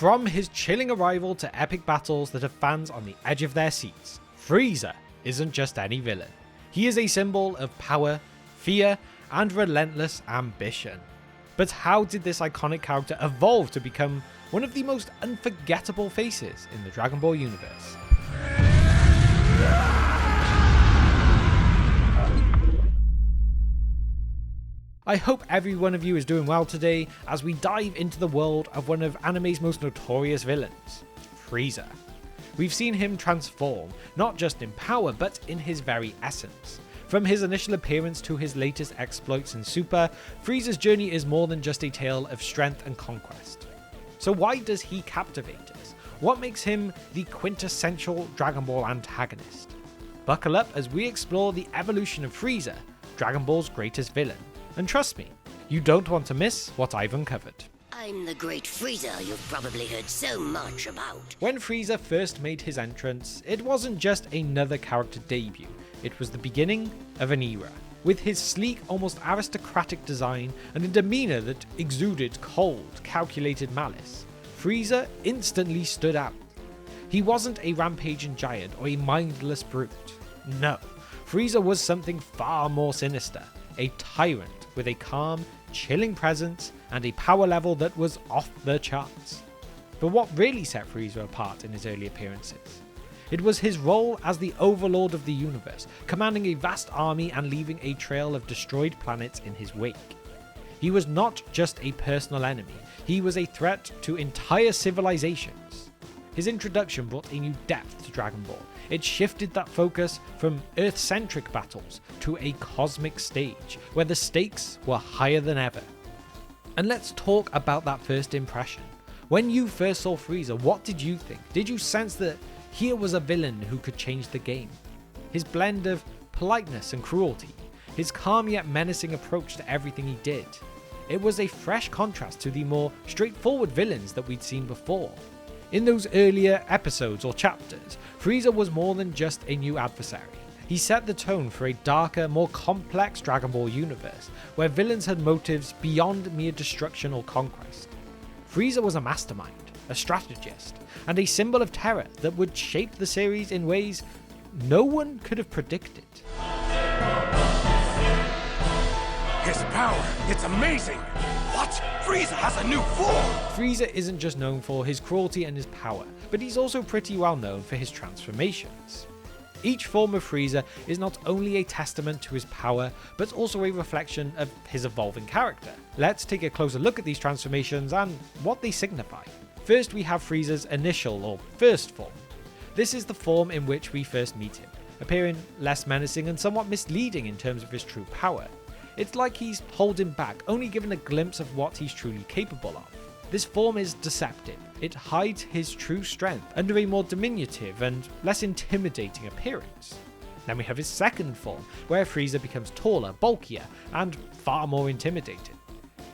From his chilling arrival to epic battles that have fans on the edge of their seats, Frieza isn't just any villain. He is a symbol of power, fear, and relentless ambition. But how did this iconic character evolve to become one of the most unforgettable faces in the Dragon Ball universe? I hope every one of you is doing well today as we dive into the world of one of anime's most notorious villains, Frieza. We've seen him transform, not just in power but in his very essence. From his initial appearance to his latest exploits in Super, Frieza's journey is more than just a tale of strength and conquest. So why does he captivate us? What makes him the quintessential Dragon Ball antagonist? Buckle up as we explore the evolution of Frieza, Dragon Ball's greatest villain. And trust me, you don't want to miss what I've uncovered. I'm the great Frieza you've probably heard so much about. When Frieza first made his entrance, it wasn't just another character debut, it was the beginning of an era. With his sleek, almost aristocratic design and a demeanor that exuded cold, calculated malice, Frieza instantly stood out. He wasn't a rampaging giant or a mindless brute. No, Frieza was something far more sinister, a tyrant with a calm, chilling presence and a power level that was off the charts. But what really set Frieza apart in his early appearances? It was his role as the overlord of the universe, commanding a vast army and leaving a trail of destroyed planets in his wake. He was not just a personal enemy, he was a threat to entire civilizations. His introduction brought a new depth to Dragon Ball. It shifted that focus from Earth-centric battles to a cosmic stage, where the stakes were higher than ever. And let's talk about that first impression. When you first saw Frieza, what did you think? Did you sense that here was a villain who could change the game? His blend of politeness and cruelty, his calm yet menacing approach to everything he did. It was a fresh contrast to the more straightforward villains that we'd seen before. In those earlier episodes or chapters, Frieza was more than just a new adversary. He set the tone for a darker, more complex Dragon Ball universe, where villains had motives beyond mere destruction or conquest. Frieza was a mastermind, a strategist, and a symbol of terror that would shape the series in ways no one could have predicted. His power, it's amazing! What? Frieza has a new form! Frieza isn't just known for his cruelty and his power, but he's also pretty well known for his transformations. Each form of Frieza is not only a testament to his power, but also a reflection of his evolving character. Let's take a closer look at these transformations and what they signify. First, we have Frieza's initial or first form. This is the form in which we first meet him, appearing less menacing and somewhat misleading in terms of his true power. It's like he's holding back, only giving a glimpse of what he's truly capable of. This form is deceptive. It hides his true strength under a more diminutive and less intimidating appearance. Then we have his second form, where Frieza becomes taller, bulkier, and far more intimidating.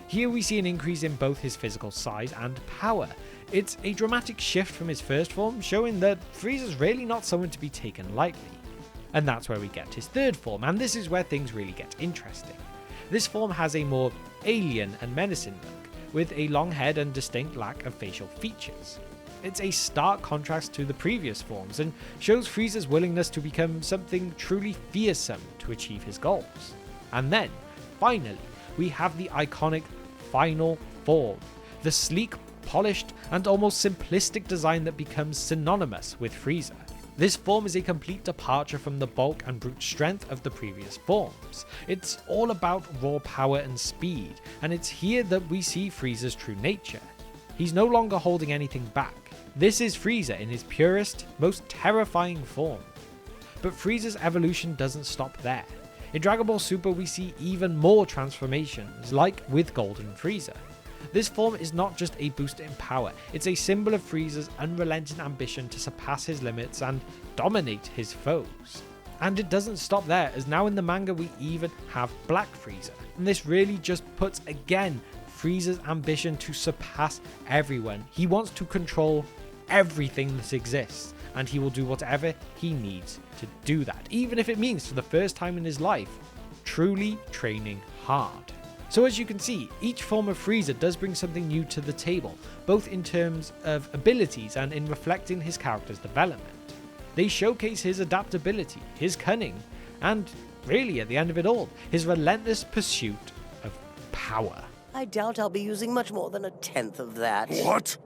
Here we see an increase in both his physical size and power. It's a dramatic shift from his first form, showing that Frieza's really not someone to be taken lightly. And that's where we get his third form, and this is where things really get interesting. This form has a more alien and menacing look, with a long head and distinct lack of facial features. It's a stark contrast to the previous forms and shows Frieza's willingness to become something truly fearsome to achieve his goals. And then, finally, we have the iconic final form, the sleek, polished, and almost simplistic design that becomes synonymous with Frieza. This form is a complete departure from the bulk and brute strength of the previous forms. It's all about raw power and speed, and it's here that we see Frieza's true nature. He's no longer holding anything back. This is Frieza in his purest, most terrifying form. But Frieza's evolution doesn't stop there. In Dragon Ball Super we see even more transformations, like with Golden Frieza. This form is not just a boost in power, it's a symbol of Frieza's unrelenting ambition to surpass his limits and dominate his foes. And it doesn't stop there, as now in the manga we even have Black Frieza. And this really just puts again Frieza's ambition to surpass everyone. He wants to control everything that exists, and he will do whatever he needs to do that, even if it means for the first time in his life, truly training hard. So as you can see, each form of Frieza does bring something new to the table, both in terms of abilities and in reflecting his character's development. They showcase his adaptability, his cunning, and really at the end of it all, his relentless pursuit of power. I doubt I'll be using much more than a tenth of that. What?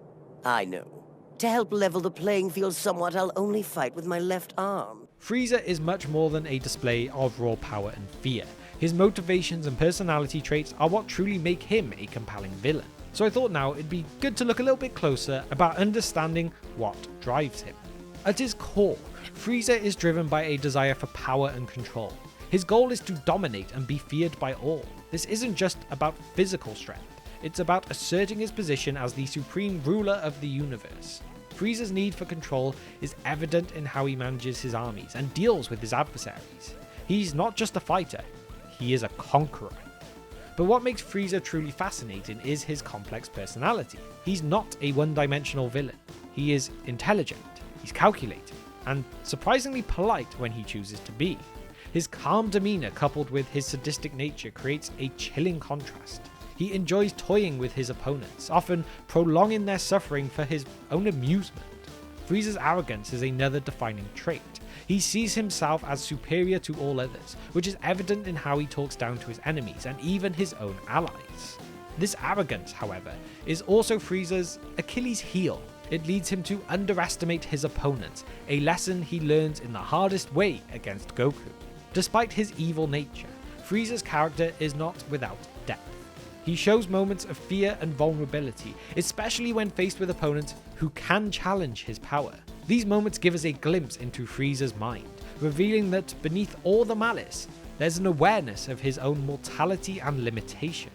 I know. To help level the playing field somewhat, I'll only fight with my left arm. Frieza is much more than a display of raw power and fear. His motivations and personality traits are what truly make him a compelling villain. So I thought now it'd be good to look a little bit closer about understanding what drives him. At his core, Frieza is driven by a desire for power and control. His goal is to dominate and be feared by all. This isn't just about physical strength, it's about asserting his position as the supreme ruler of the universe. Frieza's need for control is evident in how he manages his armies and deals with his adversaries. He's not just a fighter, he is a conqueror. But what makes Frieza truly fascinating is his complex personality. He's not a one-dimensional villain. He is intelligent, he's calculating, and surprisingly polite when he chooses to be. His calm demeanor coupled with his sadistic nature creates a chilling contrast. He enjoys toying with his opponents, often prolonging their suffering for his own amusement. Frieza's arrogance is another defining trait. He sees himself as superior to all others, which is evident in how he talks down to his enemies and even his own allies. This arrogance, however, is also Frieza's Achilles heel. It leads him to underestimate his opponents, a lesson he learns in the hardest way against Goku. Despite his evil nature, Frieza's character is not without depth. He shows moments of fear and vulnerability, especially when faced with opponents who can challenge his power. These moments give us a glimpse into Frieza's mind, revealing that beneath all the malice, there's an awareness of his own mortality and limitations.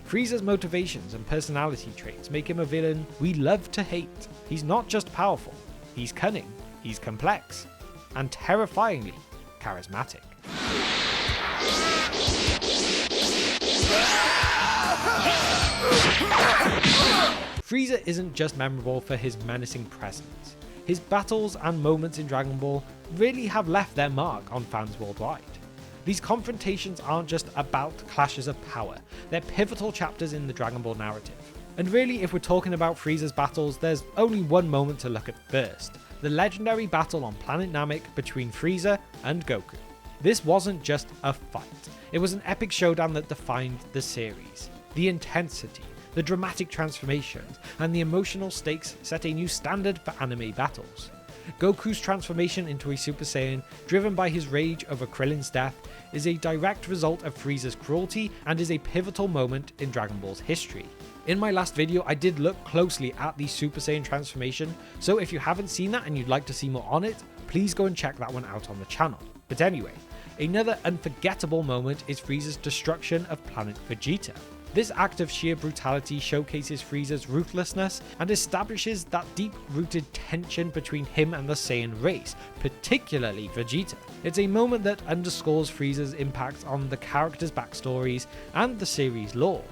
Frieza's motivations and personality traits make him a villain we love to hate. He's not just powerful, he's cunning, he's complex, and terrifyingly charismatic. Frieza isn't just memorable for his menacing presence. His battles and moments in Dragon Ball really have left their mark on fans worldwide. These confrontations aren't just about clashes of power, they're pivotal chapters in the Dragon Ball narrative. And really, if we're talking about Frieza's battles, there's only one moment to look at first: the legendary battle on planet Namek between Frieza and Goku. This wasn't just a fight, it was an epic showdown that defined the series. The intensity, the dramatic transformations, and the emotional stakes set a new standard for anime battles. Goku's transformation into a Super Saiyan, driven by his rage over Krillin's death, is a direct result of Frieza's cruelty and is a pivotal moment in Dragon Ball's history. In my last video, I did look closely at the Super Saiyan transformation, so if you haven't seen that and you'd like to see more on it, please go and check that one out on the channel. But anyway, another unforgettable moment is Frieza's destruction of planet Vegeta. This act of sheer brutality showcases Frieza's ruthlessness and establishes that deep-rooted tension between him and the Saiyan race, particularly Vegeta. It's a moment that underscores Frieza's impact on the characters' backstories and the series' lore.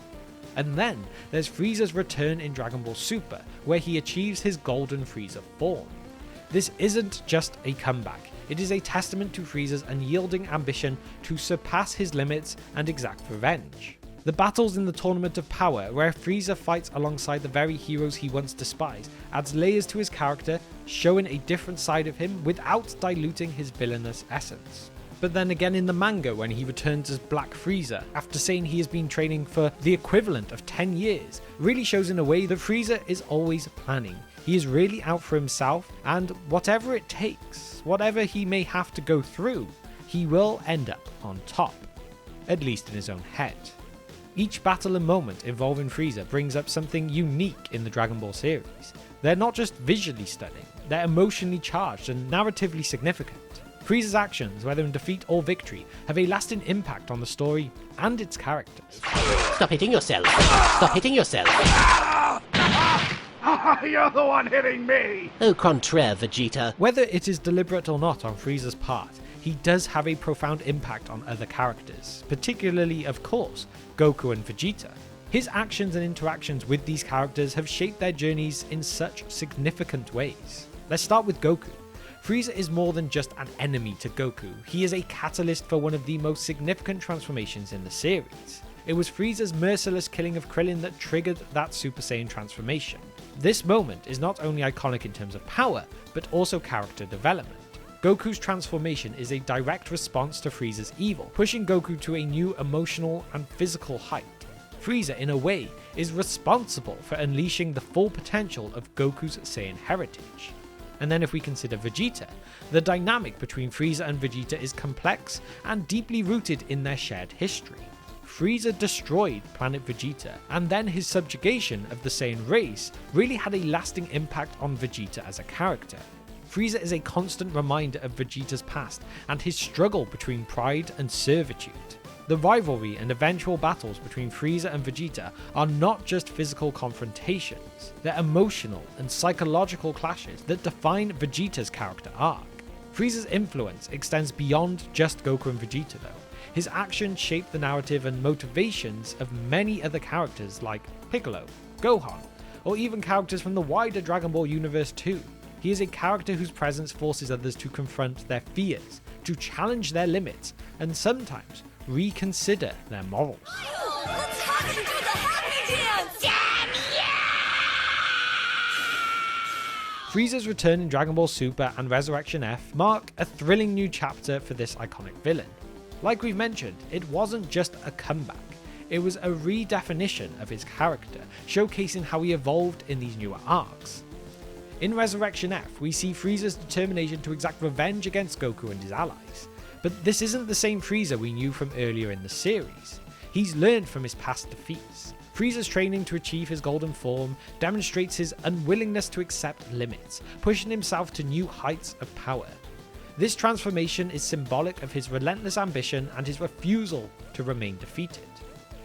And then there's Frieza's return in Dragon Ball Super, where he achieves his Golden Frieza form. This isn't just a comeback, it is a testament to Frieza's unyielding ambition to surpass his limits and exact revenge. The battles in the Tournament of Power, where Frieza fights alongside the very heroes he once despised, adds layers to his character, showing a different side of him without diluting his villainous essence. But then again in the manga, when he returns as Black Frieza, after saying he has been training for the equivalent of 10 years, really shows in a way that Frieza is always planning. He is really out for himself, and whatever it takes, whatever he may have to go through, he will end up on top. At least in his own head. Each battle and moment involving Frieza brings up something unique in the Dragon Ball series. They're not just visually stunning, they're emotionally charged and narratively significant. Frieza's actions, whether in defeat or victory, have a lasting impact on the story and its characters. Stop hitting yourself! Stop hitting yourself! You're the one hitting me! Au contraire, Vegeta. Whether it is deliberate or not on Frieza's part, he does have a profound impact on other characters, particularly, of course, Goku and Vegeta. His actions and interactions with these characters have shaped their journeys in such significant ways. Let's start with Goku. Frieza is more than just an enemy to Goku, he is a catalyst for one of the most significant transformations in the series. It was Frieza's merciless killing of Krillin that triggered that Super Saiyan transformation. This moment is not only iconic in terms of power, but also character development. Goku's transformation is a direct response to Frieza's evil, pushing Goku to a new emotional and physical height. Frieza, in a way, is responsible for unleashing the full potential of Goku's Saiyan heritage. And then if we consider Vegeta, the dynamic between Frieza and Vegeta is complex and deeply rooted in their shared history. Frieza destroyed planet Vegeta, and then his subjugation of the Saiyan race really had a lasting impact on Vegeta as a character. Frieza is a constant reminder of Vegeta's past and his struggle between pride and servitude. The rivalry and eventual battles between Frieza and Vegeta are not just physical confrontations, they're emotional and psychological clashes that define Vegeta's character arc. Frieza's influence extends beyond just Goku and Vegeta though. His actions shape the narrative and motivations of many other characters like Piccolo, Gohan, or even characters from the wider Dragon Ball universe too. He is a character whose presence forces others to confront their fears, to challenge their limits, and sometimes reconsider their morals. Let's have him do the happy dance! Frieza's return in Dragon Ball Super and Resurrection F mark a thrilling new chapter for this iconic villain. Like we've mentioned, it wasn't just a comeback, it was a redefinition of his character, showcasing how he evolved in these newer arcs. In Resurrection F, we see Frieza's determination to exact revenge against Goku and his allies. But this isn't the same Frieza we knew from earlier in the series. He's learned from his past defeats. Frieza's training to achieve his golden form demonstrates his unwillingness to accept limits, pushing himself to new heights of power. This transformation is symbolic of his relentless ambition and his refusal to remain defeated.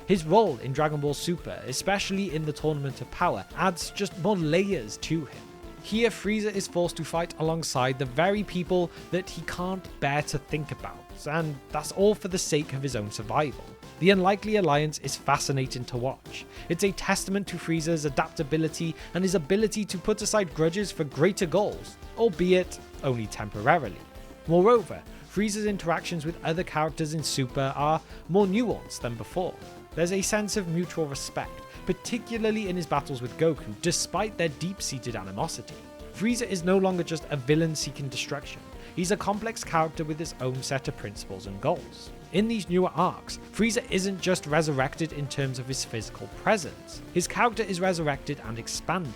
His role in Dragon Ball Super, especially in the Tournament of Power, adds just more layers to him. Here, Frieza is forced to fight alongside the very people that he can't bear to think about, and that's all for the sake of his own survival. The unlikely alliance is fascinating to watch. It's a testament to Frieza's adaptability and his ability to put aside grudges for greater goals, albeit only temporarily. Moreover, Frieza's interactions with other characters in Super are more nuanced than before. There's a sense of mutual respect, particularly in his battles with Goku, despite their deep-seated animosity. Frieza is no longer just a villain seeking destruction, he's a complex character with his own set of principles and goals. In these newer arcs, Frieza isn't just resurrected in terms of his physical presence, his character is resurrected and expanded.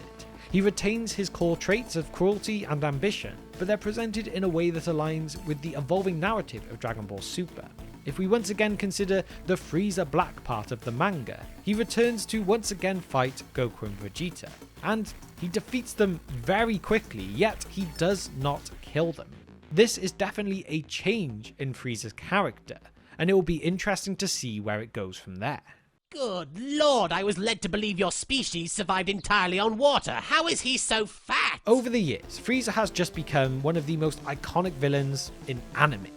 He retains his core traits of cruelty and ambition, but they're presented in a way that aligns with the evolving narrative of Dragon Ball Super. If we once again consider the Frieza Black part of the manga, he returns to once again fight Goku and Vegeta, and he defeats them very quickly, yet he does not kill them. This is definitely a change in Frieza's character, and it will be interesting to see where it goes from there. Good lord, I was led to believe your species survived entirely on water. How is he so fat? Over the years, Frieza has just become one of the most iconic villains in anime.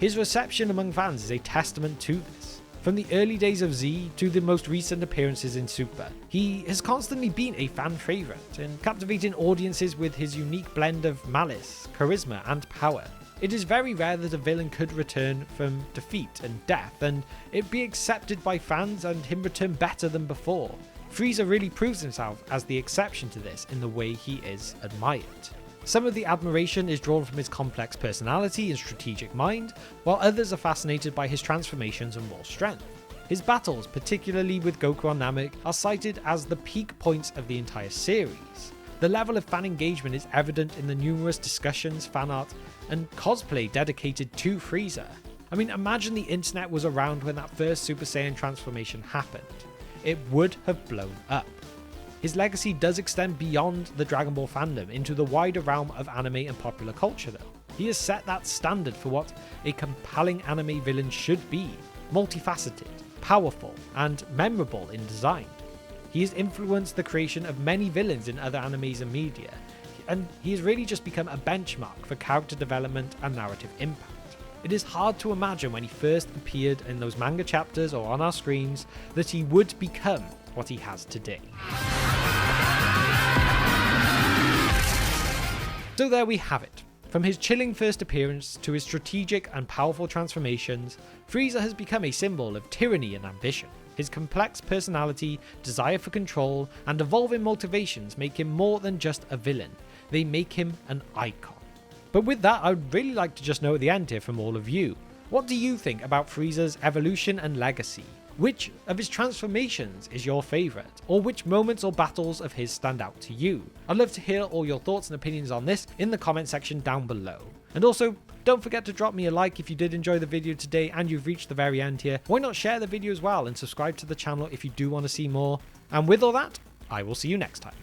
His reception among fans is a testament to this. From the early days of Z to the most recent appearances in Super, he has constantly been a fan favourite and captivating audiences with his unique blend of malice, charisma and power. It is very rare that a villain could return from defeat and death and it be accepted by fans and him return better than before. Frieza really proves himself as the exception to this in the way he is admired. Some of the admiration is drawn from his complex personality and strategic mind, while others are fascinated by his transformations and raw strength. His battles, particularly with Goku on Namek, are cited as the peak points of the entire series. The level of fan engagement is evident in the numerous discussions, fan art, and cosplay dedicated to Frieza. I mean, imagine the internet was around when that first Super Saiyan transformation happened. It would have blown up. His legacy does extend beyond the Dragon Ball fandom into the wider realm of anime and popular culture though. He has set that standard for what a compelling anime villain should be, multifaceted, powerful, and memorable in design. He has influenced the creation of many villains in other animes and media, and he has really just become a benchmark for character development and narrative impact. It is hard to imagine when he first appeared in those manga chapters or on our screens that he would become what he has today. So there we have it. From his chilling first appearance to his strategic and powerful transformations, Frieza has become a symbol of tyranny and ambition. His complex personality, desire for control, and evolving motivations make him more than just a villain. They make him an icon. But with that, I would really like to just know at the end here from all of you. What do you think about Frieza's evolution and legacy? Which of his transformations is your favourite? Or which moments or battles of his stand out to you? I'd love to hear all your thoughts and opinions on this in the comment section down below. And also, don't forget to drop me a like if you did enjoy the video today and you've reached the very end here. Why not share the video as well and subscribe to the channel if you do want to see more? And with all that, I will see you next time.